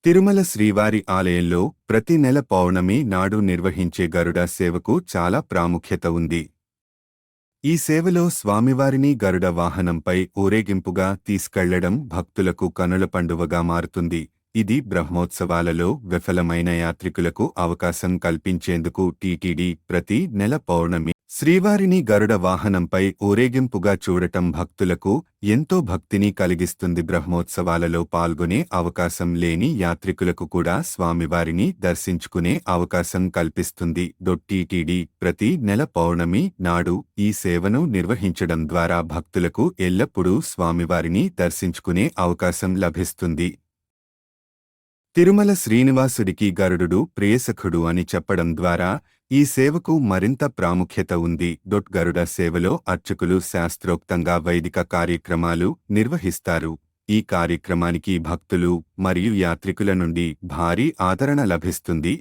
తిరుమల శ్రీవారి ఆలయంలో ప్రతి నెల పౌర్ణమి నాడు నిర్వహించే గరుడ సేవకు చాలా ప్రాముఖ్యత ఉంది. ఈ సేవలో స్వామివారిని గరుడ వాహనంపై ఊరేగింపుగా తీసుకెళ్లడం భక్తులకు కనుల పండువగా మారుతుంది. ఇది బ్రహ్మోత్సవాలలో విఫలమైన యాత్రికులకు అవకాశం కల్పించేందుకు టీటీడీ ప్రతి నెల పౌర్ణమి శ్రీవారిని గరుడ వాహనంపై ఊరేగింపుగా చూడటం భక్తులకు ఎంతో భక్తిని కలిగిస్తుంది. బ్రహ్మోత్సవాలలో పాల్గొనే అవకాశం లేని యాత్రికులకు కూడా స్వామివారిని దర్శించుకునే అవకాశం కల్పిస్తుంది. టీటీడీ ప్రతి నెల పౌర్ణమి నాడు ఈ సేవను నిర్వహించడం ద్వారా భక్తులకు ఎల్లప్పుడూ స్వామివారిని దర్శించుకునే అవకాశం లభిస్తుంది. తిరుమల శ్రీనివాసుడికి గరుడు ప్రియసఖుడు అని చెప్పడం ద్వారా ఈ సేవకు మరింత ప్రాముఖ్యత ఉంది. గరుడ సేవలో అర్చకులు శాస్త్రోక్తంగా వైదిక కార్యక్రమాలు నిర్వహిస్తారు. ఈ కార్యక్రమానికి భక్తులు మరియు యాత్రికుల నుండి భారీ ఆదరణ లభిస్తుంది.